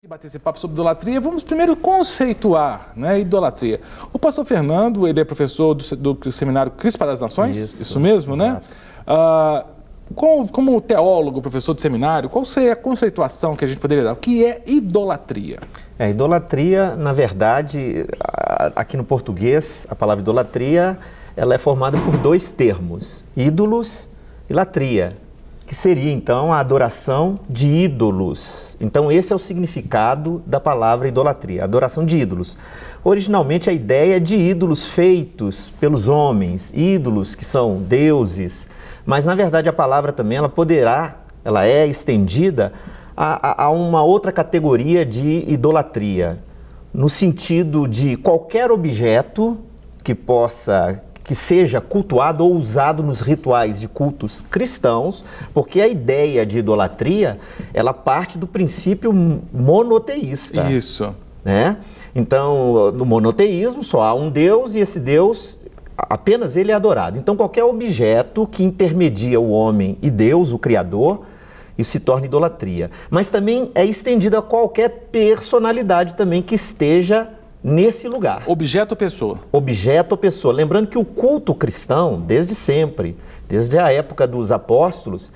Bater esse papo sobre idolatria, vamos primeiro conceituar, né, idolatria. O pastor Fernando, ele é professor do Seminário Cristo para as Nações, isso mesmo, exato. né? Como teólogo, professor de seminário, qual seria a conceituação que a gente poderia dar? O que é idolatria? Idolatria, na verdade, aqui no português, a palavra idolatria, ela é formada por dois termos, ídolos e latria, que seria, então, a adoração de ídolos. Então, esse é o significado da palavra idolatria, adoração de ídolos. Originalmente, a ideia é de ídolos feitos pelos homens, ídolos que são deuses, mas, na verdade, a palavra também, ela é estendida a uma outra categoria de idolatria, no sentido de qualquer objeto que seja cultuado ou usado nos rituais de cultos cristãos, porque a ideia de idolatria, ela parte do princípio monoteísta. Isso. Né? Então, no monoteísmo, só há um Deus e esse Deus, apenas ele é adorado. Então, qualquer objeto que intermedia o homem e Deus, o Criador, isso se torna idolatria. Mas também é estendido a qualquer personalidade também que esteja nesse lugar. Objeto ou pessoa? Objeto ou pessoa. Lembrando que o culto cristão, desde sempre, desde a época dos apóstolos,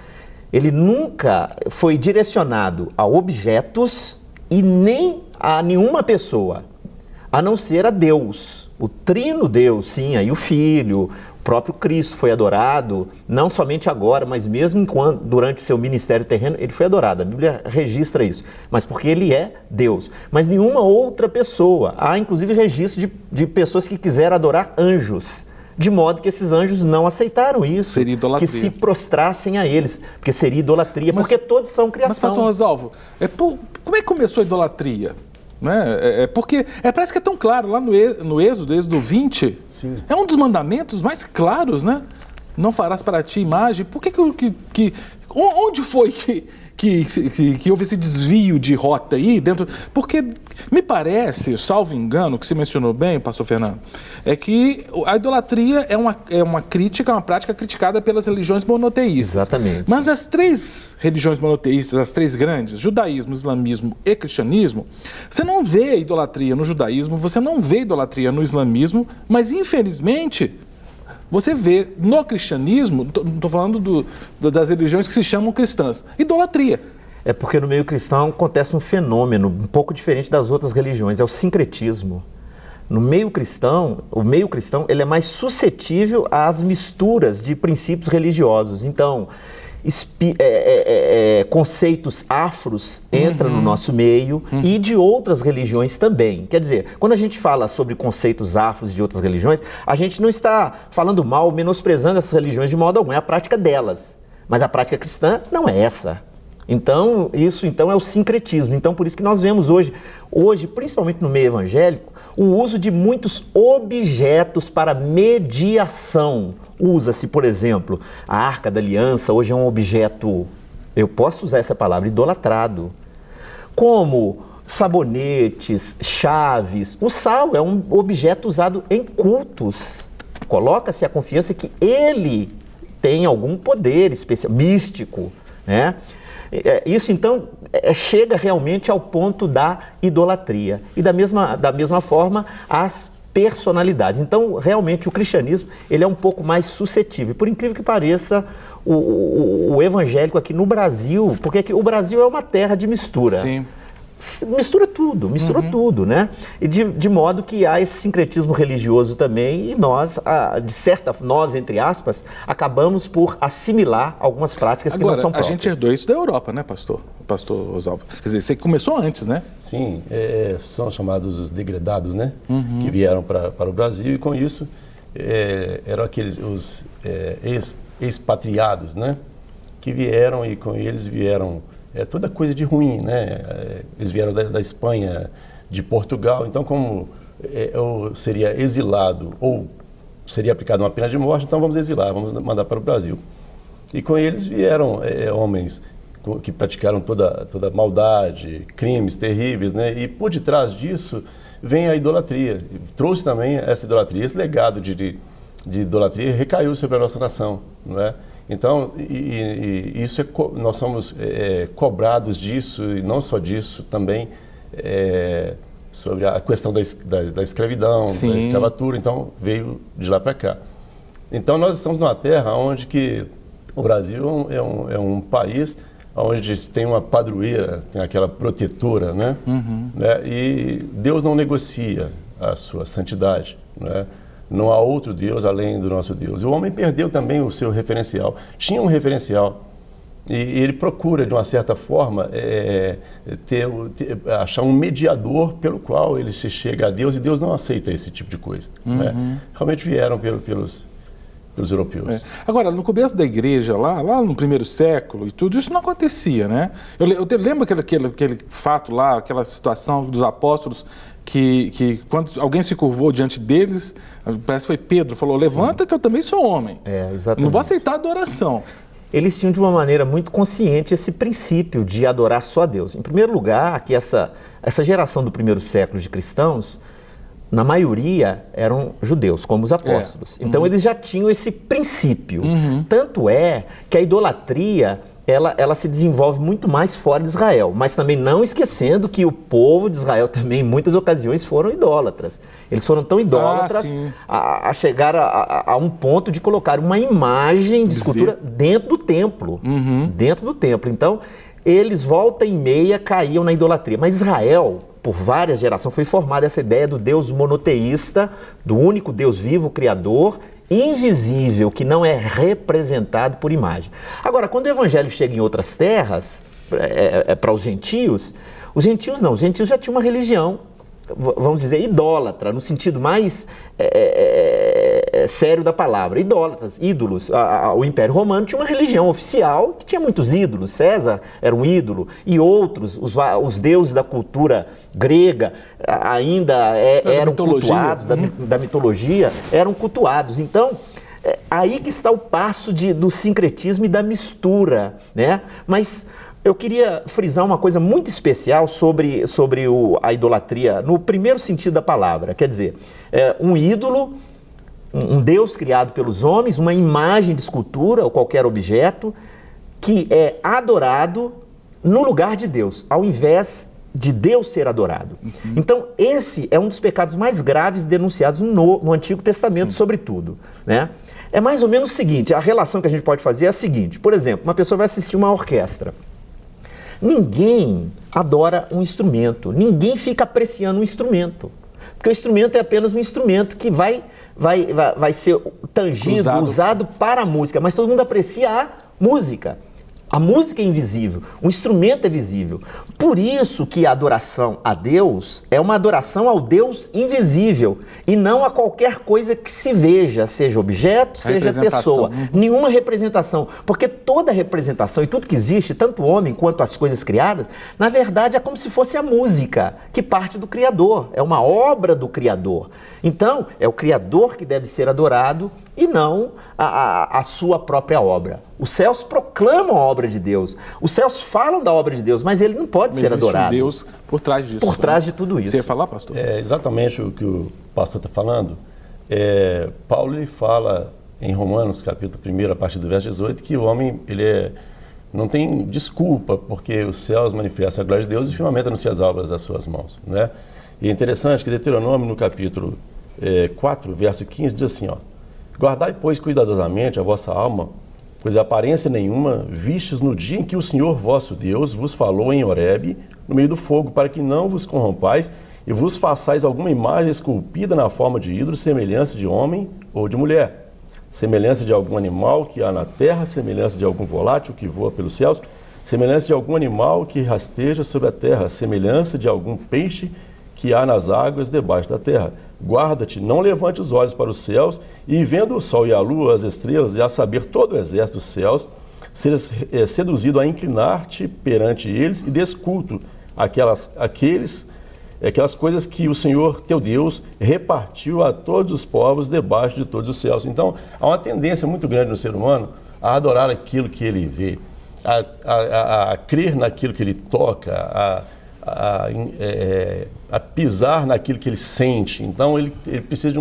ele nunca foi direcionado a objetos e nem a nenhuma pessoa, a não ser a Deus. O trino Deus, sim, aí o Filho, o próprio Cristo foi adorado, não somente agora, mas mesmo durante o seu ministério terreno, ele foi adorado. A Bíblia registra isso, mas porque ele é Deus. Mas nenhuma outra pessoa. Há, inclusive, registro de pessoas que quiseram adorar anjos, de modo que esses anjos não aceitaram isso. Seria idolatria. Que se prostrassem a eles, porque seria idolatria, porque todos são criação. Mas, pastor Rosalvo, como é que começou a idolatria? Né? Porque parece que é tão claro, lá no Êxodo 20, Sim. É um dos mandamentos mais claros, né? Não farás para ti imagem. Por onde foi que houve esse desvio de rota aí dentro? Porque me parece, salvo engano, que você mencionou bem, pastor Fernando, é que a idolatria é uma crítica, uma prática criticada pelas religiões monoteístas. Exatamente. Mas as três religiões monoteístas, as três grandes, judaísmo, islamismo e cristianismo, você não vê idolatria no judaísmo, você não vê idolatria no islamismo, mas infelizmente você vê no cristianismo, não estou falando das religiões que se chamam cristãs, idolatria. É porque no meio cristão acontece um fenômeno um pouco diferente das outras religiões, é o sincretismo. No meio cristão, o meio cristão ele é mais suscetível às misturas de princípios religiosos. Então, conceitos afros entram no nosso meio e de outras religiões também. Quer dizer, quando a gente fala sobre conceitos afros de outras religiões, a gente não está falando mal, menosprezando essas religiões de modo algum, é a prática delas. Mas a prática cristã não é essa. Então, isso é o sincretismo. Então, por isso que nós vemos hoje, principalmente no meio evangélico, o uso de muitos objetos para mediação. Usa-se, por exemplo, a Arca da Aliança, hoje é um objeto, eu posso usar essa palavra, idolatrado. Como sabonetes, chaves. O sal é um objeto usado em cultos. Coloca-se a confiança que ele tem algum poder especial, místico, né? Isso, então, chega realmente ao ponto da idolatria. E da mesma forma, as personalidades. Então, realmente, o cristianismo ele é um pouco mais suscetível. Por incrível que pareça, o evangélico aqui no Brasil, porque aqui, o Brasil é uma terra de mistura. Sim. Mistura tudo, né? E de modo que há esse sincretismo religioso também e nós, entre aspas, acabamos por assimilar algumas práticas que não são próprias. A gente herdou isso da Europa, né, pastor Rosalvo? Quer dizer, você começou antes, né? Sim, são chamados os degredados, né? Que vieram para o Brasil e com isso eram os expatriados, né? Que vieram e com eles vieram toda coisa de ruim, né? Eles vieram da Espanha, de Portugal, então como eu seria exilado ou seria aplicada uma pena de morte, então vamos exilar, vamos mandar para o Brasil. E com eles vieram homens que praticaram toda maldade, crimes terríveis, né? E por detrás disso vem a idolatria. Trouxe também essa idolatria, esse legado de idolatria recaiu sobre a nossa nação, não é? Então, isso nós somos cobrados disso, e não só disso, também sobre a questão da escravidão, Sim. da escravatura, então veio de lá para cá. Então nós estamos numa terra onde que o Brasil é um país onde tem uma padroeira, tem aquela protetora, né? Né? E Deus não negocia a sua santidade, né? Não há outro Deus além do nosso Deus. E o homem perdeu também o seu referencial. Tinha um referencial. E ele procura, de uma certa forma, achar um mediador pelo qual ele se chega a Deus, e Deus não aceita esse tipo de coisa. Né? Realmente vieram pelos europeus. Agora, no começo da igreja, lá no primeiro século e tudo, isso não acontecia, né? Eu lembro aquele fato lá, aquela situação dos apóstolos, que quando alguém se curvou diante deles, parece que foi Pedro, falou, levanta que eu também sou homem. Exatamente. Não vou aceitar a adoração. Eles tinham de uma maneira muito consciente esse princípio de adorar só a Deus. Em primeiro lugar, que essa geração do primeiro século de cristãos, na maioria eram judeus, como os apóstolos. Então eles já tinham esse princípio. Tanto é que a idolatria, ela se desenvolve muito mais fora de Israel, mas também não esquecendo que o povo de Israel também, em muitas ocasiões, foram idólatras. Eles foram tão idólatras a chegar a um ponto de colocar uma imagem de escultura dentro do templo. Dentro do templo. Então, eles volta e meia caíam na idolatria. Mas Israel, por várias gerações, foi formada essa ideia do Deus monoteísta, do único Deus vivo, criador, invisível, que não é representado por imagem. Agora, quando o evangelho chega em outras terras, para os gentios já tinham uma religião, vamos dizer, idólatra, no sentido mais sério da palavra. Idólatras, ídolos. O Império Romano tinha uma religião oficial que tinha muitos ídolos. César era um ídolo, e outros, os deuses da cultura grega ainda eram cultuados, da mitologia, eram cultuados. Então, aí que está o passo do sincretismo e da mistura, né? Mas eu queria frisar uma coisa muito especial sobre a idolatria, no primeiro sentido da palavra. Quer dizer, um ídolo, um Deus criado pelos homens, uma imagem de escultura ou qualquer objeto que é adorado no lugar de Deus, ao invés de Deus ser adorado. Então, esse é um dos pecados mais graves denunciados no Antigo Testamento, sobretudo, né? É mais ou menos o seguinte, a relação que a gente pode fazer é a seguinte: por exemplo, uma pessoa vai assistir uma orquestra. Ninguém adora um instrumento, ninguém fica apreciando um instrumento, porque o instrumento é apenas um instrumento que vai ser tangido, usado para a música, mas todo mundo aprecia a música. A música é invisível, o instrumento é visível. Por isso que a adoração a Deus é uma adoração ao Deus invisível e não a qualquer coisa que se veja, seja objeto, seja pessoa. Nenhuma representação, porque toda representação e tudo que existe, tanto o homem quanto as coisas criadas, na verdade é como se fosse a música, que parte do Criador, é uma obra do Criador. Então, é o Criador que deve ser adorado e não a sua própria obra. Os céus proclamam a obra de Deus, os céus falam da obra de Deus, mas ele não pode ser adorado. Existe um Deus por trás disso. Por trás de tudo isso. Você ia falar, pastor? É exatamente o que o pastor está falando. Paulo ele fala em Romanos, capítulo 1, a partir do verso 18, que o homem não tem desculpa, porque os céus manifestam a glória de Deus e o firmamento anuncia as obras das suas mãos, né? E é interessante que Deuteronômio, no capítulo 4, verso 15, diz assim, ó: guardai, pois, cuidadosamente a vossa alma, pois aparência nenhuma vistes no dia em que o Senhor vosso Deus vos falou em Horebe, no meio do fogo, para que não vos corrompais e vos façais alguma imagem esculpida na forma de ídolo, semelhança de homem ou de mulher, semelhança de algum animal que há na terra, semelhança de algum volátil que voa pelos céus, semelhança de algum animal que rasteja sobre a terra, semelhança de algum peixe que há nas águas debaixo da terra. Guarda-te, não levante os olhos para os céus, e vendo o sol e a lua, as estrelas, e a saber todo o exército dos céus, sejas seduzido a inclinar-te perante eles e desculto aquelas coisas que o Senhor teu Deus repartiu a todos os povos debaixo de todos os céus. Então, há uma tendência muito grande no ser humano a adorar aquilo que ele vê, a crer naquilo que ele toca, a pisar naquilo que ele sente. Então ele precisa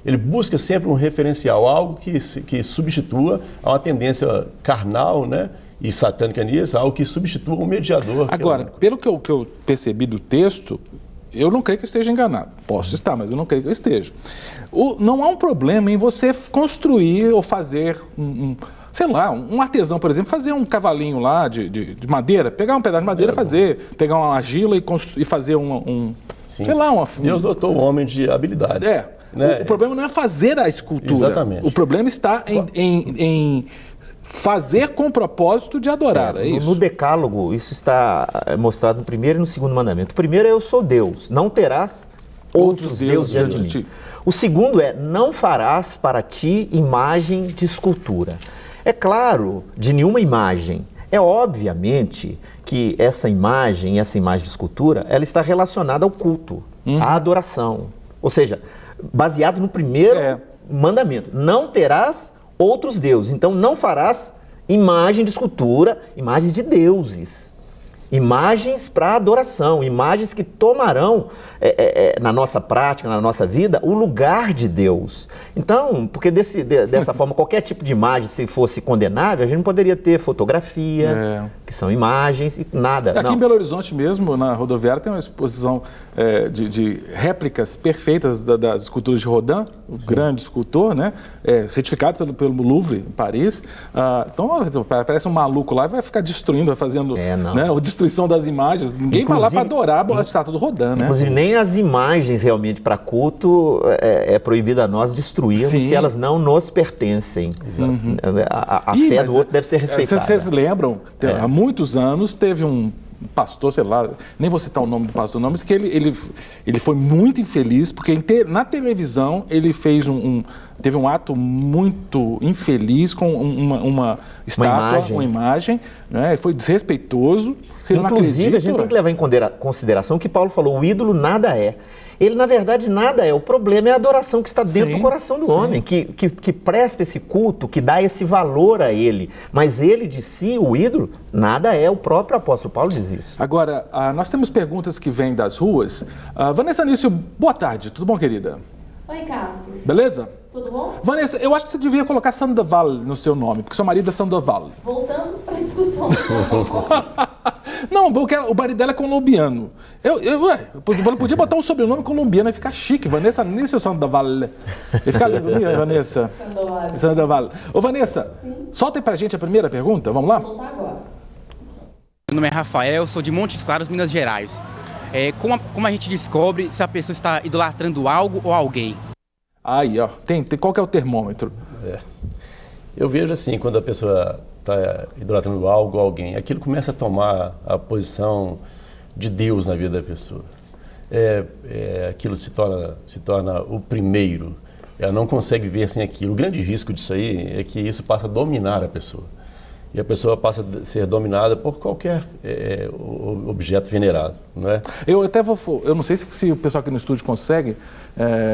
ele busca sempre um referencial, algo que substitua a uma tendência carnal, né? e satânica nisso, algo que substitua o mediador. Agora, pelo que eu percebi do texto, eu não creio que eu esteja enganado. Posso estar, mas eu não creio que eu esteja. Não há um problema em você construir ou fazer sei lá, um artesão, por exemplo, fazer um cavalinho lá de madeira, pegar um pedaço de madeira, pegar uma argila e fazer sei lá, Deus dotou o homem de habilidades. Né? O problema não é fazer a escultura. Exatamente. O problema está em fazer com o propósito de adorar, é isso? No Decálogo, isso está mostrado no primeiro e no segundo mandamento. O primeiro é: eu sou Deus, não terás outros deuses diante de mim. O segundo é: não farás para ti imagem de escultura. É claro, de nenhuma imagem. É obviamente que essa imagem de escultura, ela está relacionada ao culto, à adoração. Ou seja, baseado no primeiro mandamento: não terás outros deuses. Então, não farás imagem de escultura, imagens de deuses. Imagens para adoração, imagens que tomarão na nossa prática, na nossa vida, o lugar de Deus. Então, porque dessa forma, qualquer tipo de imagem, se fosse condenável, a gente não poderia ter fotografia, que são imagens, e nada. Aqui em Belo Horizonte mesmo, na rodoviária, tem uma exposição de réplicas perfeitas das esculturas de Rodin, o grande escultor, né? Certificado pelo Louvre, em Paris. Então, parece um maluco lá e vai ficar destruindo, vai fazendo a destruição das imagens. Ninguém vai lá para adorar a estátua do Rodin, né? Inclusive, nem as imagens realmente para culto é proibido a nós destruirmos se elas não nos pertencem. A fé do outro deve ser respeitada. Vocês lembram, há muitos anos teve um pastor, sei lá, nem vou citar o nome do pastor, não, mas que ele foi muito infeliz, porque na televisão ele fez teve um ato muito infeliz com uma estátua, uma imagem, né? Foi desrespeitoso. Inclusive, a gente tem que levar em consideração que Paulo falou: o ídolo nada é. Ele, na verdade, nada é. O problema é a adoração que está dentro do coração do homem, que presta esse culto, que dá esse valor a ele. Mas ele de si, o ídolo, nada é. O próprio apóstolo Paulo diz isso. Agora, nós temos perguntas que vêm das ruas. Vanessa Nício, boa tarde. Tudo bom, querida? Oi, Cássio. Beleza? Tudo bom? Vanessa, eu acho que você devia colocar Sandoval no seu nome, porque seu marido é Sandoval. Voltamos para a discussão. Não, o marido dela é colombiano. Eu podia botar um sobrenome colombiano e ficar chique. Vanessa Nício Sandoval. Ia ficar lindo, Vanessa? Sandoval. Ô, Vanessa, solta aí pra gente a primeira pergunta. Vamos lá? Vou soltar agora. Meu nome é Rafael, sou de Montes Claros, Minas Gerais. Como a gente descobre se a pessoa está idolatrando algo ou alguém? Aí, ó. Qual que é o termômetro? Eu vejo assim, quando a pessoa está idolatrando algo ou alguém, aquilo começa a tomar a posição de Deus na vida da pessoa. Aquilo se torna o primeiro. Ela não consegue viver sem aquilo. O grande risco disso aí é que isso passa a dominar a pessoa. E a pessoa passa a ser dominada por qualquer objeto venerado, não é? Eu não sei se o pessoal aqui no estúdio consegue,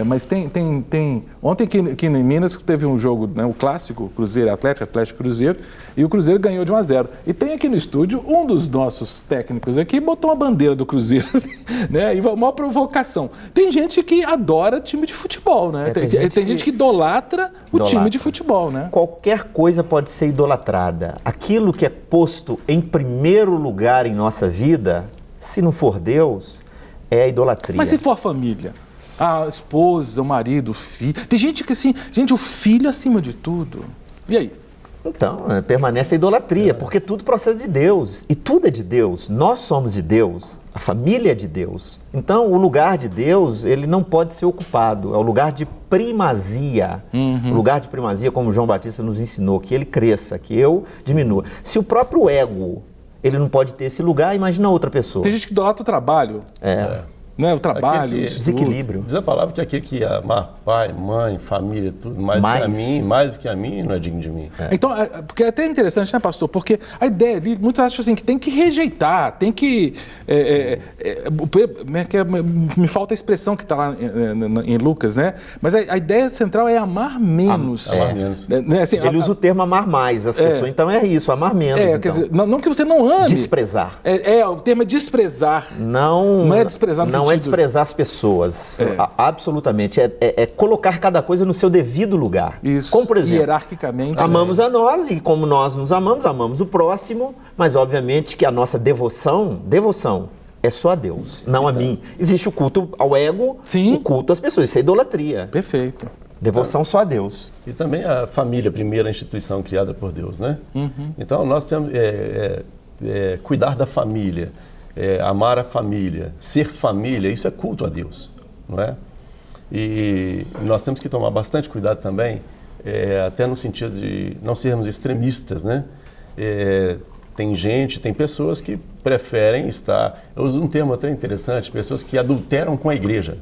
mas tem ontem aqui em Minas teve um jogo, né, o clássico, Cruzeiro Atlético Cruzeiro, e o Cruzeiro ganhou de 1-0. E tem aqui no estúdio um dos nossos técnicos aqui botou uma bandeira do Cruzeiro, né? E uma provocação. Tem gente que adora time de futebol, né? Tem gente que idolatra o time de futebol, né? Qualquer coisa pode ser idolatrada. Aquilo que é posto em primeiro lugar em nossa vida, se não for Deus, é a idolatria. Mas se for a família? A esposa, o marido, o filho. Tem gente que assim, o filho acima de tudo. E aí? Então, permanece a idolatria, porque tudo procede de Deus. E tudo é de Deus. Nós somos de Deus. A família é de Deus. Então, o lugar de Deus, ele não pode ser ocupado. É o lugar de primazia. O lugar de primazia, como João Batista nos ensinou, que ele cresça, que eu diminua. Se o próprio ego, ele não pode ter esse lugar, imagina outra pessoa. Tem gente que idolatra o trabalho. Né? O trabalho, desequilíbrio. Diz a palavra que aquele que amar pai, mãe, família, tudo, mais do que a mim, não é digno de mim. Então, porque é até interessante, né, pastor? Porque a ideia ali, muitos acham assim, que tem que rejeitar, tem que... me falta a expressão que está lá em Lucas, né? Mas a ideia central é amar menos. Amar menos. Né? Assim, ele usa o termo amar mais as pessoas, então é isso, amar menos. Então. Quer dizer, não que você não ame. Desprezar. O termo é desprezar. Não é desprezar no Não é desprezar as pessoas, absolutamente. É colocar cada coisa no seu devido lugar. Isso. Como, por exemplo, hierarquicamente. Amamos a nós e como nós nos amamos, amamos o próximo, mas obviamente que a nossa devoção é só a Deus, não a mim. Existe o culto ao ego, Sim. o culto às pessoas, isso é idolatria. Perfeito. Devoção só a Deus. E também a família, a primeira instituição criada por Deus, né? Então nós temos cuidar da família, amar a família, ser família, isso é culto a Deus, não é? E nós temos que tomar bastante cuidado também, até no sentido de não sermos extremistas, né? Tem pessoas que preferem estar, eu uso um termo até interessante, pessoas que adulteram com a igreja,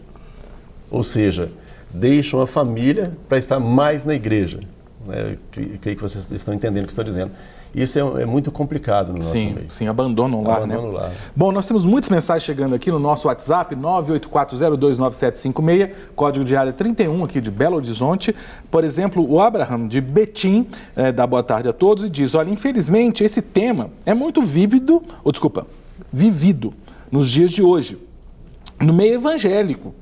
ou seja, deixam a família para estar mais na igreja. Eu creio que vocês estão entendendo o que estou dizendo. Isso é muito complicado no nosso meio. Sim, abandonam o lar, né? Abandonam o lar. Bom, nós temos muitas mensagens chegando aqui no nosso WhatsApp, 984029756, código de área 31 aqui de Belo Horizonte. Por exemplo, o Abraham de Betim, dá boa tarde a todos e diz, olha, infelizmente esse tema é muito vivido nos dias de hoje, no meio evangélico.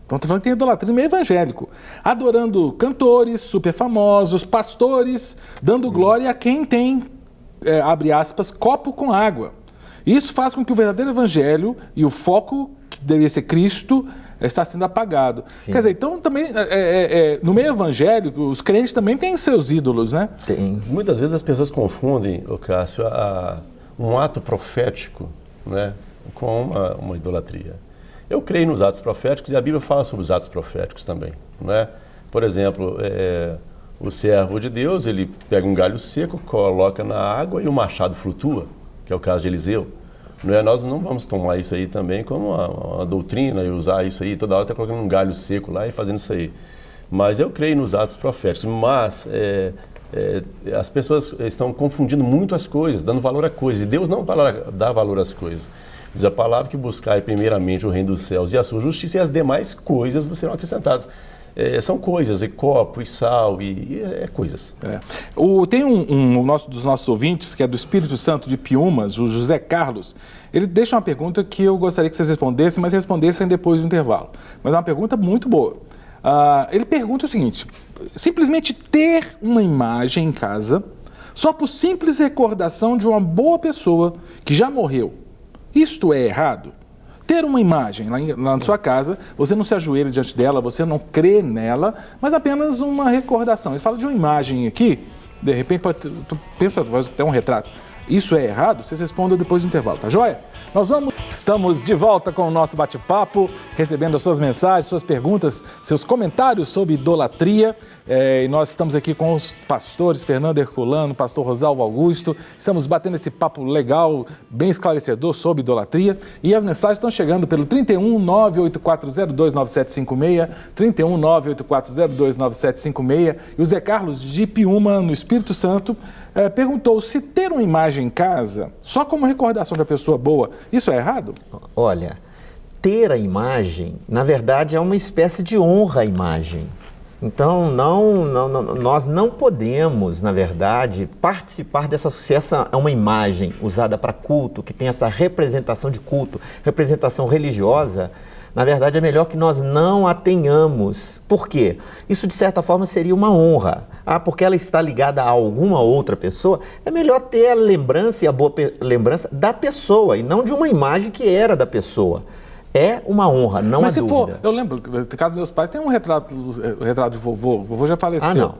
Então, estou falando que tem idolatria no meio evangélico. Adorando cantores super famosos, pastores, dando glória a quem tem, abre aspas, copo com água. Isso faz com que o verdadeiro evangelho e o foco, que deveria ser Cristo, está sendo apagado. Sim. Quer dizer, então também, no meio evangélico, os crentes também têm seus ídolos, né? Tem. Muitas vezes as pessoas confundem, Cássio, um ato profético, né, com uma idolatria. Eu creio nos atos proféticos e a Bíblia fala sobre os atos proféticos também, não é? Por exemplo, o servo de Deus, ele pega um galho seco, coloca na água e o machado flutua, que é o caso de Eliseu. Não é? Nós não vamos tomar isso aí também como uma doutrina e usar isso aí, toda hora está colocando um galho seco lá e fazendo isso aí. Mas eu creio nos atos proféticos, mas as pessoas estão confundindo muito as coisas, dando valor a coisas, e Deus não dá valor às coisas. Diz a palavra que buscai primeiramente o reino dos céus e a sua justiça, e as demais coisas serão acrescentadas. São coisas, copo, e sal, e coisas. Tem um dos nossos ouvintes, que é do Espírito Santo de Piumas, o José Carlos. Ele deixa uma pergunta que eu gostaria que vocês respondessem, mas respondessem depois do intervalo. Mas é uma pergunta muito boa. Ele pergunta o seguinte, simplesmente ter uma imagem em casa, só por simples recordação de uma boa pessoa que já morreu, isto é errado? Ter uma imagem lá na sua casa, você não se ajoelha diante dela, você não crê nela, mas apenas uma recordação. Ele fala de uma imagem aqui, de repente, pensa, pode ter um retrato. Isso é errado? Vocês respondam depois do intervalo, tá joia? Estamos de volta com o nosso bate-papo, recebendo as suas mensagens, suas perguntas, seus comentários sobre idolatria. E nós estamos aqui com os pastores Fernando Herculano, pastor Rosalvo Augusto. Estamos batendo esse papo legal, bem esclarecedor sobre idolatria. E as mensagens estão chegando pelo 31 984029756, 31 984029756. E o Zé Carlos de Piúma, no Espírito Santo, perguntou se ter uma imagem em casa, só como recordação da pessoa boa, isso é errado? Olha, ter a imagem, na verdade, é uma espécie de honra à imagem. Então, nós não podemos, na verdade, participar dessa sucessão. É uma imagem usada para culto, que tem essa representação de culto, representação religiosa. Na verdade, é melhor que nós não a tenhamos. Por quê? Isso, de certa forma, seria uma honra. Porque ela está ligada a alguma outra pessoa, é melhor ter a lembrança e a boa lembrança da pessoa, e não de uma imagem que era da pessoa. É uma honra, não há dúvida. Mas se for, eu lembro, no caso dos meus pais, tem um retrato de vovô. O vovô já faleceu. Não.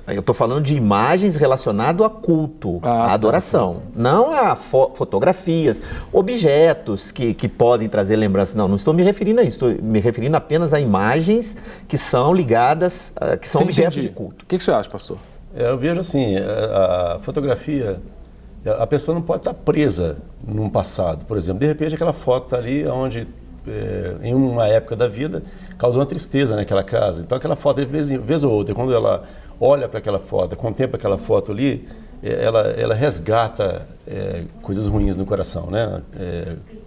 Eu estou falando de imagens relacionadas a culto, a adoração. Não a fotografias, objetos que podem trazer lembranças. Não estou me referindo a isso. Estou me referindo apenas a imagens que são ligadas, que são objetos de culto. O que você acha, pastor? Eu vejo assim, a fotografia, a pessoa não pode estar presa num passado. Por exemplo, de repente aquela foto está ali onde, em uma época da vida, causou uma tristeza naquela casa. Então aquela foto, de vez ou outra, quando ela olha para aquela foto, contempla aquela foto ali, ela resgata coisas ruins no coração, né?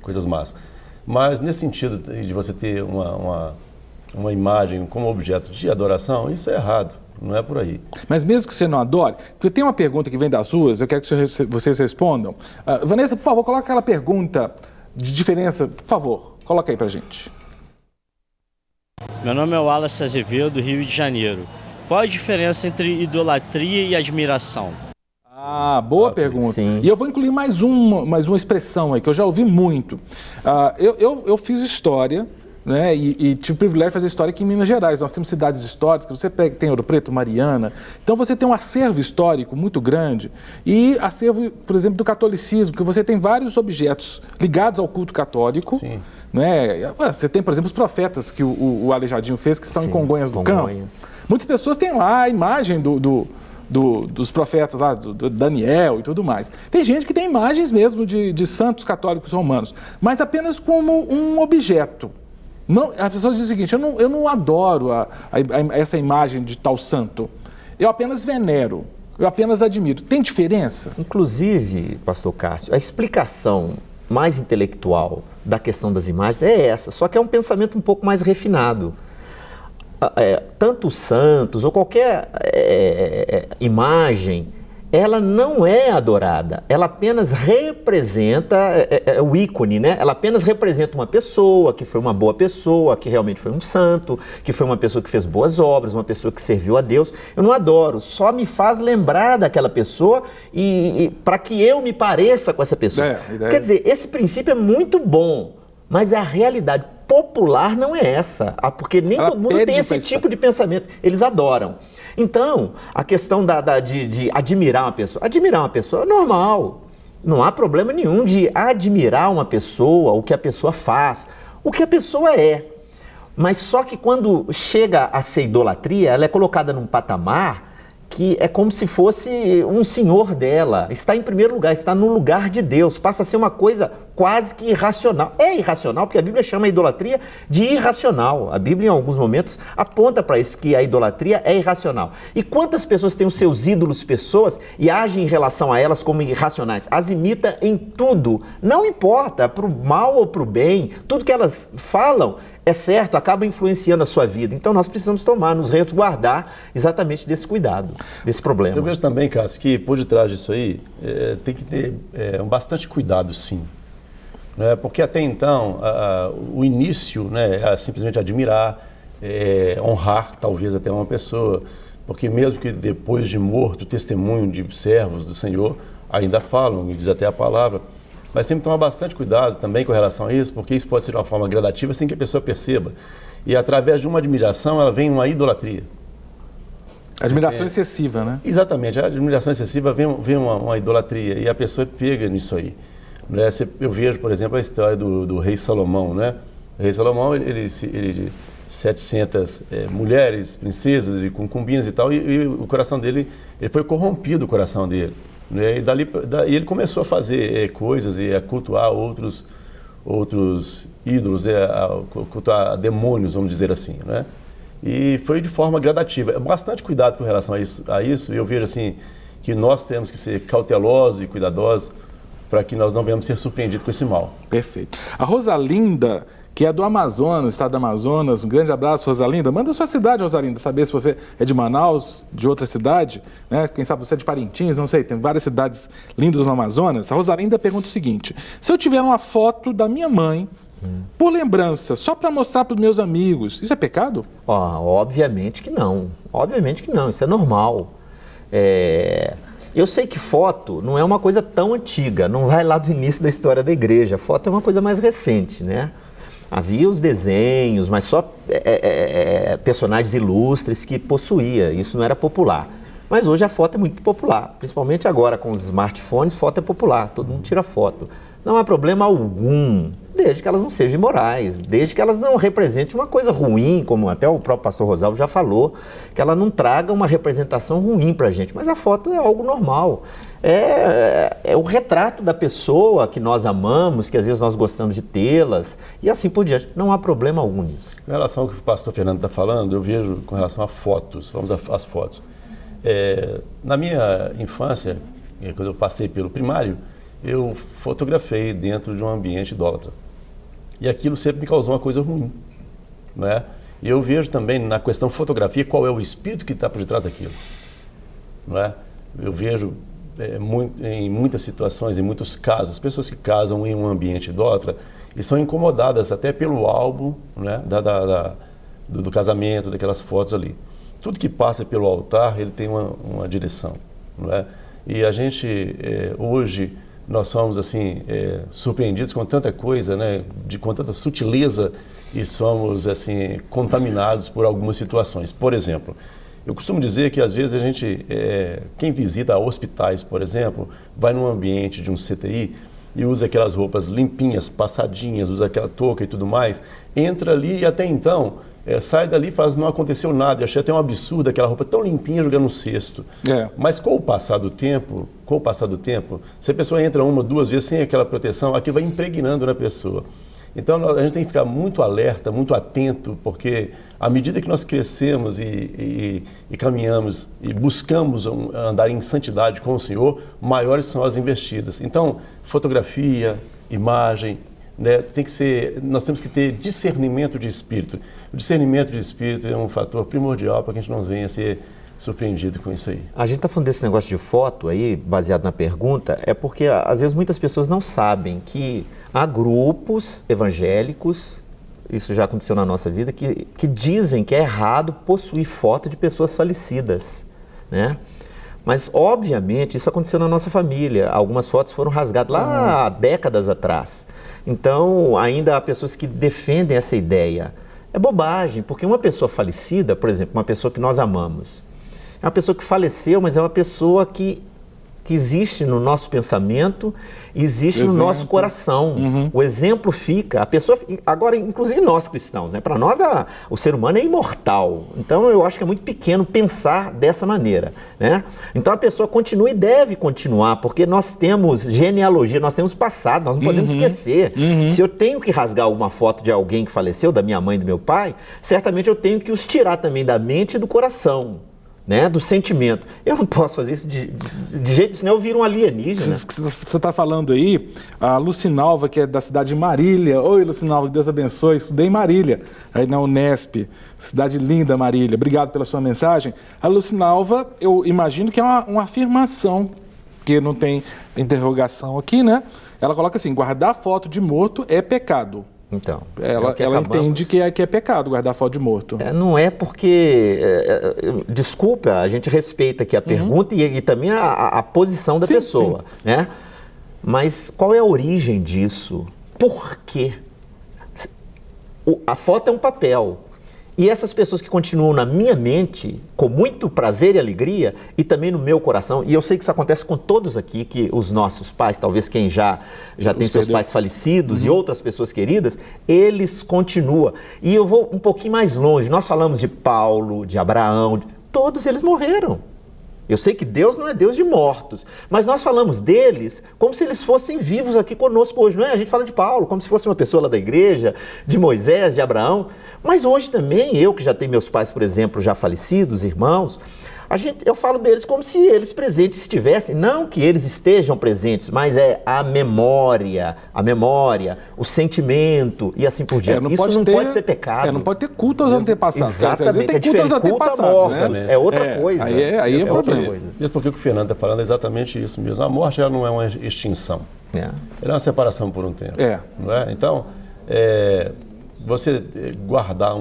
Coisas más. Mas nesse sentido de você ter uma imagem como objeto de adoração, isso é errado, não é por aí. Mas mesmo que você não adore, porque tem uma pergunta que vem das ruas, eu quero que vocês respondam. Vanessa, por favor, coloca aquela pergunta de diferença, por favor, coloca aí pra gente. Meu nome é Wallace Azevedo, do Rio de Janeiro. Qual a diferença entre idolatria e admiração? Ah, boa pergunta. Sim. E eu vou incluir mais uma expressão aí, que eu já ouvi muito. Eu fiz história, né, e tive o privilégio de fazer história aqui em Minas Gerais. Nós temos cidades históricas, você tem Ouro Preto, Mariana. Então você tem um acervo histórico muito grande e acervo, por exemplo, do catolicismo, que você tem vários objetos ligados ao culto católico. Sim. Né? Você tem, por exemplo, os profetas que o Aleijadinho fez, que estão em Congonhas do Campo. Muitas pessoas têm lá a imagem dos profetas lá, do Daniel e tudo mais. Tem gente que tem imagens mesmo de santos católicos romanos, mas apenas como um objeto. Não, as pessoas dizem o seguinte: eu não adoro essa imagem de tal santo. Eu apenas venero, eu apenas admiro. Tem diferença? Inclusive, pastor Cássio, a explicação mais intelectual da questão das imagens é essa, só que é um pensamento um pouco mais refinado. Tanto os santos ou qualquer imagem, ela não é adorada, ela apenas representa, o ícone, né? Ela apenas representa uma pessoa que foi uma boa pessoa, que realmente foi um santo, que foi uma pessoa que fez boas obras, uma pessoa que serviu a Deus. Eu não adoro, só me faz lembrar daquela pessoa e para que eu me pareça com essa pessoa. Quer dizer, esse princípio é muito bom, mas a realidade popular não é essa, porque nem todo mundo tem esse tipo de pensamento, eles adoram. Então, a questão de admirar uma pessoa é normal, não há problema nenhum de admirar uma pessoa, o que a pessoa faz, o que a pessoa é. Mas só que quando chega a ser idolatria, ela é colocada num patamar que é como se fosse um senhor dela, está em primeiro lugar, está no lugar de Deus, passa a ser uma coisa quase que irracional. É irracional porque a Bíblia chama a idolatria de irracional. A Bíblia em alguns momentos aponta para isso, que a idolatria é irracional. E quantas pessoas têm os seus ídolos pessoas e agem em relação a elas como irracionais? As imita em tudo, não importa, para o mal ou para o bem, tudo que elas falam é certo, acaba influenciando a sua vida. Então nós precisamos nos resguardar exatamente desse cuidado, desse problema. Eu vejo também, Cássio, que por detrás disso aí tem que ter bastante cuidado, sim. Porque até então, o início, né, é simplesmente admirar, honrar talvez até uma pessoa, porque mesmo que depois de morto, o testemunho de servos do Senhor ainda falam, e diz até a palavra. Mas tem que tomar bastante cuidado também com relação a isso, porque isso pode ser de uma forma gradativa sem que a pessoa perceba. E através de uma admiração, ela vem uma idolatria. Admiração excessiva, né? Exatamente. A admiração excessiva vem uma idolatria e a pessoa pega nisso aí. Eu vejo, por exemplo, a história do rei Salomão, né? O rei Salomão, ele 700 mulheres, princesas e concubinas e tal, e o coração dele, ele foi corrompido, o coração dele. E daí ele começou a fazer coisas e a cultuar outros ídolos, a cultuar demônios, vamos dizer assim, né? E foi de forma gradativa. Bastante cuidado com relação a isso. Eu vejo assim que nós temos que ser cautelosos e cuidadosos para que nós não venhamos ser surpreendidos com esse mal. Perfeito. A Rosalinda, que é do Amazonas, estado do Amazonas, um grande abraço, Rosalinda. Manda a sua cidade, Rosalinda, saber se você é de Manaus, de outra cidade, né? Quem sabe você é de Parintins, não sei, tem várias cidades lindas no Amazonas. A Rosalinda pergunta o seguinte: se eu tiver uma foto da minha mãe, por lembrança, só para mostrar para os meus amigos, isso é pecado? Obviamente que não, isso é normal. Eu sei que foto não é uma coisa tão antiga, não vai lá do início da história da igreja, foto é uma coisa mais recente, né? Havia os desenhos, mas só personagens ilustres que possuía, isso não era popular. Mas hoje a foto é muito popular, principalmente agora com os smartphones, foto é popular, todo mundo tira foto. Não há problema algum, desde que elas não sejam imorais, desde que elas não representem uma coisa ruim, como até o próprio pastor Rosalvo já falou, que ela não traga uma representação ruim para a gente, mas a foto é algo normal. É o retrato da pessoa que nós amamos, que às vezes nós gostamos de tê-las, e assim por diante. Não há problema algum nisso. Com relação ao que o pastor Fernando está falando, eu vejo com relação a fotos, vamos às fotos. Na minha infância, quando eu passei pelo primário, eu fotografei dentro de um ambiente idólatra. E aquilo sempre me causou uma coisa ruim, né? E eu vejo também na questão fotografia qual é o espírito que está por detrás daquilo, né? Eu vejo em muitas situações, em muitos casos, as pessoas que casam em um ambiente idólatra e são incomodadas até pelo álbum, né, do casamento, daquelas fotos ali. Tudo que passa pelo altar, ele tem uma direção, não é? E a gente, hoje, nós somos assim, surpreendidos com tanta coisa, né? Com tanta sutileza, e somos assim, contaminados por algumas situações. Por exemplo, eu costumo dizer que às vezes a gente, quem visita hospitais, por exemplo, vai num ambiente de um CTI e usa aquelas roupas limpinhas, passadinhas, usa aquela touca e tudo mais, entra ali e até então sai dali e fala, não aconteceu nada, eu achei até um absurdo aquela roupa tão limpinha jogando no cesto. Mas com o passar do tempo, se a pessoa entra 1 ou 2 vezes sem aquela proteção, aquilo vai impregnando na pessoa. Então a gente tem que ficar muito alerta, muito atento, porque à medida que nós crescemos e caminhamos e buscamos andar em santidade com o Senhor, maiores são as investidas. Então, fotografia, imagem, né, nós temos que ter discernimento de espírito. O discernimento de espírito é um fator primordial para que a gente não venha a ser surpreendido com isso aí. A gente está falando desse negócio de foto aí, baseado na pergunta, é porque às vezes muitas pessoas não sabem que há grupos evangélicos, isso já aconteceu na nossa vida, que dizem que é errado possuir foto de pessoas falecidas, né? Mas, obviamente, isso aconteceu na nossa família. Algumas fotos foram rasgadas lá há décadas atrás. Então, ainda há pessoas que defendem essa ideia. É bobagem, porque uma pessoa falecida, por exemplo, uma pessoa que nós amamos, é uma pessoa que faleceu, mas é uma pessoa que existe no nosso pensamento, existe no nosso coração. O exemplo fica, a pessoa, agora inclusive nós cristãos, né? Para nós o ser humano é imortal, então eu acho que é muito pequeno pensar dessa maneira, né? Então a pessoa continua e deve continuar, porque nós temos genealogia, nós temos passado, nós não podemos esquecer. Se eu tenho que rasgar uma foto de alguém que faleceu, da minha mãe e do meu pai, certamente eu tenho que os tirar também da mente e do coração, né, do sentimento. Eu não posso fazer isso de jeito, senão eu viro um alienígena. Você está falando aí, a Lucinalva, que é da cidade de Marília. Oi, Lucinalva, que Deus abençoe. Estudei em Marília, aí na Unesp. Cidade linda, Marília. Obrigado pela sua mensagem. A Lucinalva, eu imagino que é uma afirmação, porque não tem interrogação aqui, né? Ela coloca assim, guardar foto de morto é pecado. Então, ela entende que é pecado guardar foto de morto. Não é porque, desculpa, a gente respeita aqui a pergunta e também a posição da pessoa, né? Mas qual é a origem disso? Por quê? A foto é um papel. E essas pessoas que continuam na minha mente, com muito prazer e alegria, e também no meu coração, e eu sei que isso acontece com todos aqui, que os nossos pais, talvez quem já tem seus pais falecidos e outras pessoas queridas, eles continuam. E eu vou um pouquinho mais longe, nós falamos de Paulo, de Abraão, todos eles morreram. Eu sei que Deus não é Deus de mortos, mas nós falamos deles como se eles fossem vivos aqui conosco hoje, não é? A gente fala de Paulo como se fosse uma pessoa lá da igreja, de Moisés, de Abraão, mas hoje também, eu que já tenho meus pais, por exemplo, já falecidos, irmãos, eu falo deles como se eles presentes estivessem, não que eles estejam presentes, mas é a memória, o sentimento e assim por diante. Isso não pode ser pecado. Não pode ter culto aos antepassados. Exatamente, tem culto aos antepassados, né? É outra coisa. Aí é problema. Mesmo porque o que o Fernando está falando é exatamente isso mesmo. A morte ela não é uma extinção. Ela é uma separação por um tempo. Não é? Então, você guardar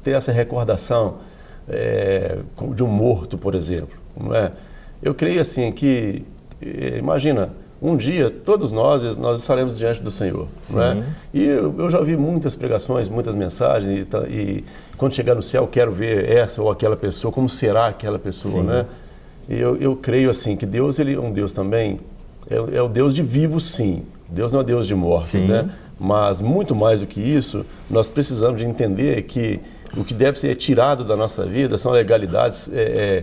ter essa recordação de um morto, por exemplo, não é? Eu creio assim que, imagina, um dia todos nós estaremos diante do Senhor, não é? E eu já vi muitas pregações, muitas mensagens, e quando chegar no céu quero ver essa ou aquela pessoa, como será aquela pessoa, né? E eu creio assim que Deus, ele é um Deus também, é o Deus de vivos, sim. Deus não é Deus de mortos, né? Mas muito mais do que isso, nós precisamos de entender que o que deve ser tirado da nossa vida são legalidades,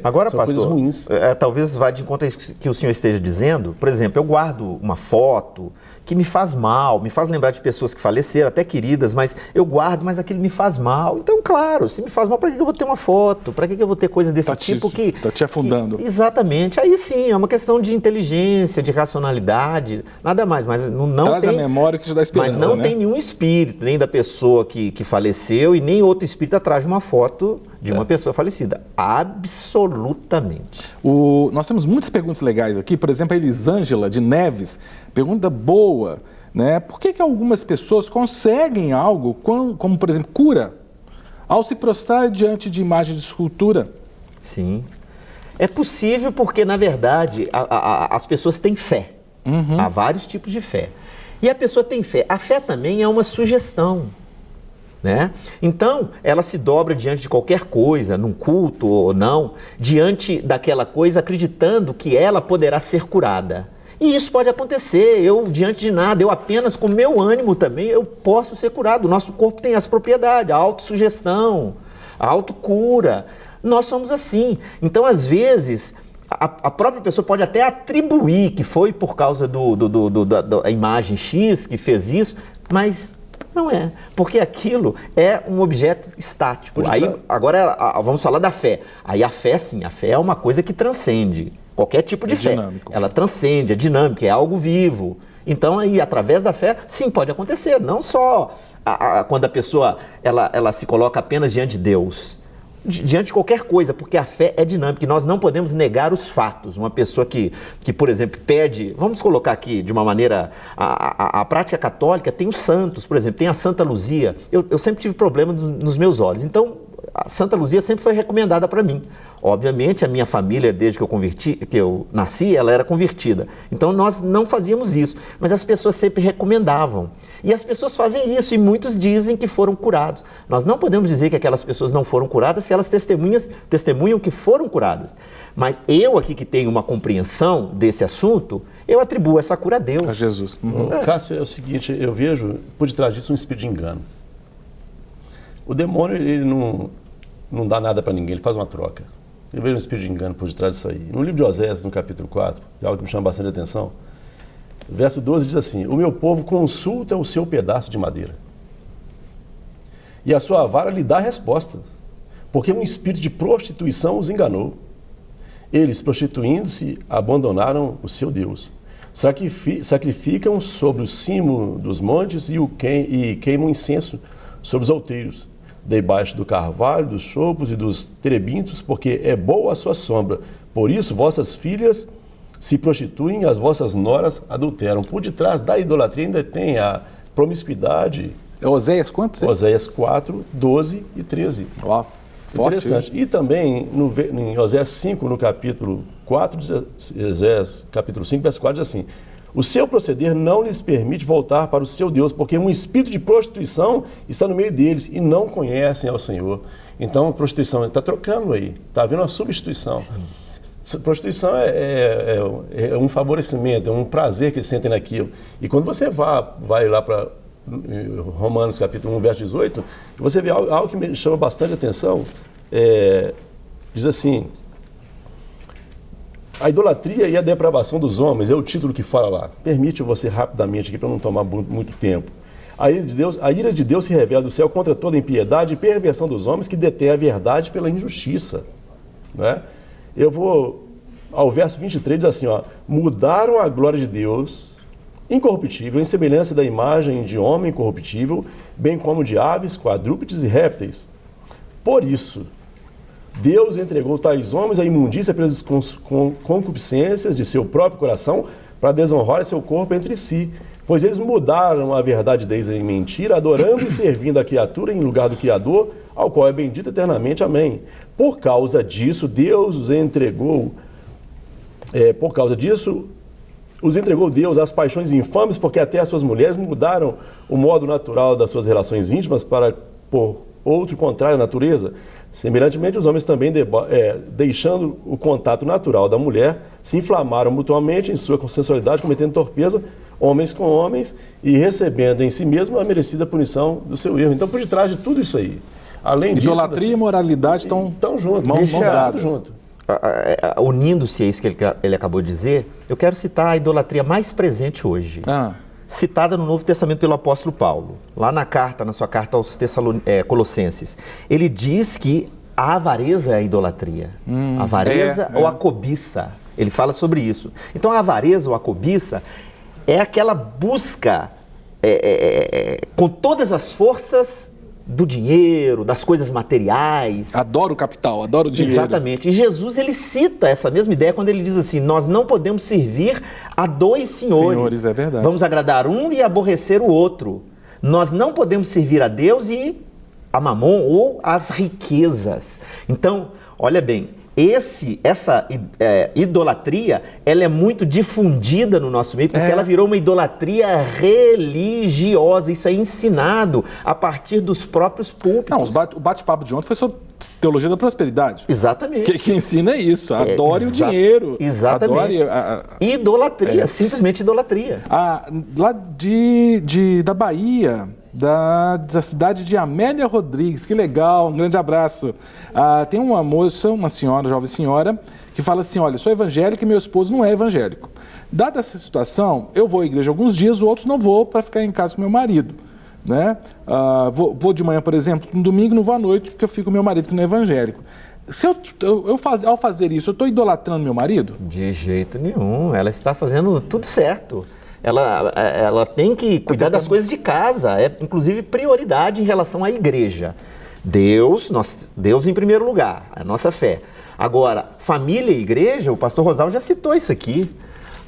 agora, são pastor, coisas ruins. Talvez vá de encontro a isso que o senhor esteja dizendo. Por exemplo, eu guardo uma foto que me faz mal, me faz lembrar de pessoas que faleceram, até queridas, mas eu guardo, mas aquilo me faz mal. Então, claro, se me faz mal, para que eu vou ter uma foto? Para que eu vou ter coisa desse tipo que... Está te afundando. Exatamente. Aí sim, é uma questão de inteligência, de racionalidade, nada mais. Mas não Traz tem, a memória que te dá esperança, mas não né? tem nenhum espírito, nem da pessoa que faleceu e nem outro espírito atrás de uma foto de uma pessoa falecida. Absolutamente. Nós temos muitas perguntas legais aqui. Por exemplo, a Elisângela de Neves, pergunta boa, né? Por que algumas pessoas conseguem algo, como por exemplo, cura? ao se prostrar diante de imagem de escultura? Sim. É possível porque, na verdade, as pessoas têm fé. Há vários tipos de fé. E a pessoa tem fé. A fé também é uma sugestão, né? Então, ela se dobra diante de qualquer coisa, num culto ou não, diante daquela coisa, acreditando que ela poderá ser curada. E isso pode acontecer, eu diante de nada, eu apenas com meu ânimo também, eu posso ser curado. O nosso corpo tem essa propriedade, a autossugestão, a autocura. Nós somos assim. Então, às vezes, a própria pessoa pode até atribuir que foi por causa da imagem X que fez isso, mas não é, porque aquilo é um objeto estático. Aí, agora, vamos falar da fé. Aí a fé, sim, a fé é uma coisa que transcende qualquer tipo de fé. Dinâmico. Ela transcende, é dinâmica, é algo vivo. Então, aí, através da fé, sim, pode acontecer. Não só quando a pessoa ela se coloca apenas diante de Deus, diante de qualquer coisa, porque a fé é dinâmica e nós não podemos negar os fatos. Uma pessoa que por exemplo, pede, vamos colocar aqui de uma maneira, a prática católica tem os santos, por exemplo, tem a Santa Luzia. Eu sempre tive problema nos meus olhos, então a Santa Luzia sempre foi recomendada para mim. Obviamente, a minha família, desde que eu nasci, ela era convertida. Então, nós não fazíamos isso, mas as pessoas sempre recomendavam. E as pessoas fazem isso, e muitos dizem que foram curados. Nós não podemos dizer que aquelas pessoas não foram curadas se elas testemunham que foram curadas. Mas eu aqui que tenho uma compreensão desse assunto, eu atribuo essa cura a Deus. A Jesus. Cássio, é o seguinte, eu vejo por detrás disso um espírito de engano. O demônio, ele não dá nada para ninguém, ele faz uma troca. Eu vejo um espírito de engano por detrás disso aí. No livro de Oséias, no capítulo 4, é algo que me chama bastante atenção. Verso 12 diz assim: o meu povo consulta o seu pedaço de madeira, e a sua vara lhe dá resposta, porque um espírito de prostituição os enganou. Eles, prostituindo-se, abandonaram o seu Deus. Sacrificam sobre o cimo dos montes e queimam incenso sobre os outeiros, debaixo do carvalho, dos chopos e dos terebintos, porque é boa a sua sombra. Por isso, vossas filhas se prostituem, as vossas noras adulteram. Por detrás da idolatria ainda tem a promiscuidade. É Oséias quantos? Oséias 4, 12 e 13. Uau, forte. Interessante. E também em Oséias 5, no capítulo 4, Oséias capítulo 5, verso 4, diz assim: o seu proceder não lhes permite voltar para o seu Deus, porque um espírito de prostituição está no meio deles e não conhecem ao Senhor. Então, a prostituição está trocando aí, está havendo uma substituição. Sim. Prostituição é um favorecimento, é um prazer que eles sentem naquilo. E quando você vai lá para Romanos capítulo 1, verso 18, você vê algo que me chama bastante atenção. Diz assim: a idolatria e a depravação dos homens é o título que fala lá. Permite você rapidamente aqui para não tomar muito tempo. A ira de Deus se revela do céu contra toda impiedade e perversão dos homens que detêm a verdade pela injustiça. Né? Eu vou ao verso 23, diz assim, ó: mudaram a glória de Deus incorruptível em semelhança da imagem de homem corruptível, bem como de aves, quadrúpedes e répteis. Por isso, Deus entregou tais homens à imundícia pelas concupiscências de seu próprio coração, para desonrar seu corpo entre si. Pois eles mudaram a verdade deles em mentira, adorando e servindo a criatura em lugar do Criador, ao qual é bendito eternamente. Amém. Por causa disso, Deus os entregou. Os entregou Deus às paixões infames, porque até as suas mulheres mudaram o modo natural das suas relações íntimas para por outro contrário à natureza. Semelhantemente, os homens também, deixando o contato natural da mulher, se inflamaram mutuamente em sua sensualidade, cometendo torpeza, homens com homens, e recebendo em si mesmo a merecida punição do seu erro. Então, por detrás de tudo isso aí, além disso... Idolatria e moralidade estão juntos, mãos dadas. junto. Unindo-se a isso que ele acabou de dizer, eu quero citar a idolatria mais presente hoje. Citada no Novo Testamento pelo apóstolo Paulo, lá na sua carta aos Colossenses. Ele diz que a avareza é a idolatria. A avareza ou a cobiça. Ele fala sobre isso. Então, a avareza ou a cobiça é aquela busca com todas as forças do dinheiro, das coisas materiais. Adoro o capital, adoro o dinheiro. Exatamente. E Jesus, ele cita essa mesma ideia quando ele diz assim: nós não podemos servir a dois senhores. Senhores, é verdade. Vamos agradar um e aborrecer o outro. Nós não podemos servir a Deus e a mamon ou as riquezas. Então, olha bem, essa idolatria, ela é muito difundida no nosso meio, porque ela virou uma idolatria religiosa. Isso é ensinado a partir dos próprios púlpitos. Não, o bate-papo de ontem foi sobre teologia da prosperidade. Exatamente. Que ensina isso, adore o dinheiro. Exatamente. Idolatria, simplesmente idolatria. Lá da Bahia, da cidade de Amélia Rodrigues, que legal, um grande abraço. Tem uma moça, uma senhora, jovem senhora, que fala assim, olha, sou evangélica e meu esposo não é evangélico. Dada essa situação, eu vou à igreja alguns dias, outros não vou para ficar em casa com meu marido. Né? Vou de manhã, por exemplo, no domingo, não vou à noite, porque eu fico com meu marido que não é evangélico. Se ao fazer isso, eu estou idolatrando meu marido? De jeito nenhum, ela está fazendo tudo certo. Ela tem que cuidar das coisas de casa, é inclusive prioridade em relação à igreja. Deus em primeiro lugar, a nossa fé. Agora, família e igreja, o pastor Rosalvo já citou isso aqui.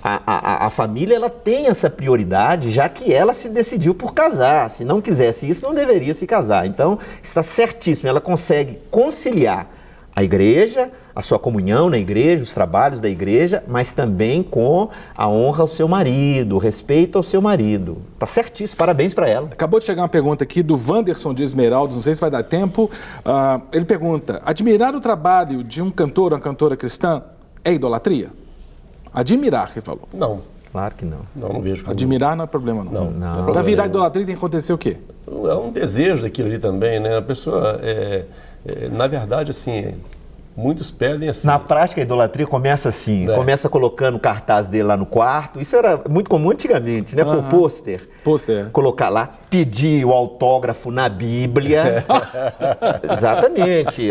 A família, ela tem essa prioridade, já que ela se decidiu por casar. Se não quisesse isso, não deveria se casar. Então, está certíssimo, ela consegue conciliar a igreja, a sua comunhão na igreja, os trabalhos da igreja, mas também com a honra ao seu marido, o respeito ao seu marido. Está certíssimo, parabéns para ela. Acabou de chegar uma pergunta aqui do Wanderson de Esmeraldas, não sei se vai dar tempo. Ele pergunta, admirar o trabalho de um cantor ou uma cantora cristã é idolatria? Admirar, que ele falou. Não. Claro que não. Não vejo. Admirar não é problema, não. Não. Para virar idolatria tem que acontecer o quê? É um desejo daquilo ali também, né? A pessoa, na verdade, assim, muitos pedem assim. Na prática, a idolatria começa assim, começa colocando o cartaz dele lá no quarto. Isso era muito comum antigamente, né? Por pôster. Colocar lá, pedir o autógrafo na Bíblia. Exatamente.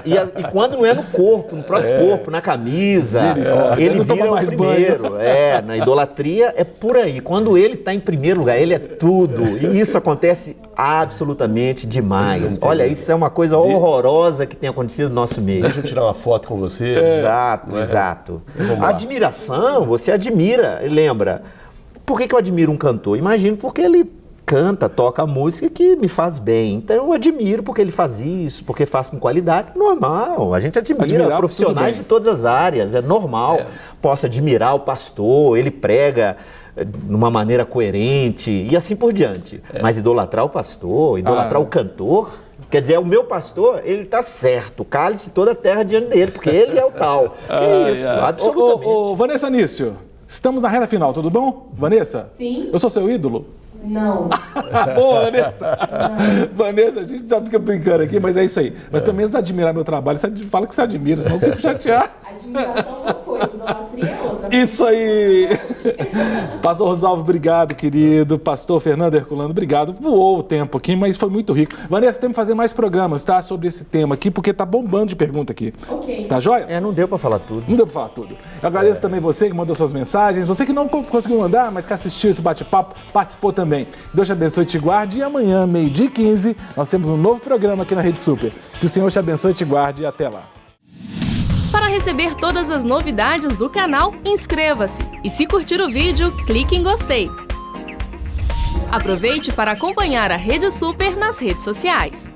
E quando não é no corpo, no próprio corpo, na camisa, ele vira o primeiro. Na idolatria é por aí. Quando ele está em primeiro lugar, ele é tudo. E isso acontece absolutamente demais. Olha, isso é uma coisa horrorosa que tem acontecido no nosso meio. Deixa eu tirar uma foto com você. Exato. Admiração, você admira, lembra. Por que eu admiro um cantor? Imagino porque ele canta, toca música que me faz bem. Então eu admiro porque ele faz isso, porque faz com qualidade. Normal, a gente admira profissionais de todas as áreas, é normal. Posso admirar o pastor, ele prega de uma maneira coerente e assim por diante. Mas idolatrar o pastor, idolatrar o cantor... Quer dizer, o meu pastor, ele está certo, cale-se toda a terra diante dele, porque ele é o tal. Que isso, absolutamente. Vanessa Nício, estamos na reta final, tudo bom? Vanessa? Sim. Eu sou seu ídolo? Não. Boa, Vanessa. Vanessa, a gente já fica brincando aqui, mas é isso aí. Mas pelo menos admirar meu trabalho, você fala que você admira, senão eu fico chateado. Admiração é uma coisa, idolatria é outra. Isso aí. Pastor Rosalvo, obrigado, querido. Pastor Fernando Herculano, obrigado. Voou o tempo aqui, mas foi muito rico. Vanessa, temos que fazer mais programas, tá? Sobre esse tema aqui, porque tá bombando de pergunta aqui. Ok. Tá joia? Não deu para falar tudo. Não deu para falar tudo. Eu agradeço também você que mandou suas mensagens, você que não conseguiu mandar, mas que assistiu esse bate-papo, participou também. Deus te abençoe e te guarde. E amanhã, 12h15, nós temos um novo programa aqui na Rede Super. Que o Senhor te abençoe e te guarde e até lá. Para receber todas as novidades do canal, inscreva-se. E se curtir o vídeo, clique em gostei. Aproveite para acompanhar a Rede Super nas redes sociais.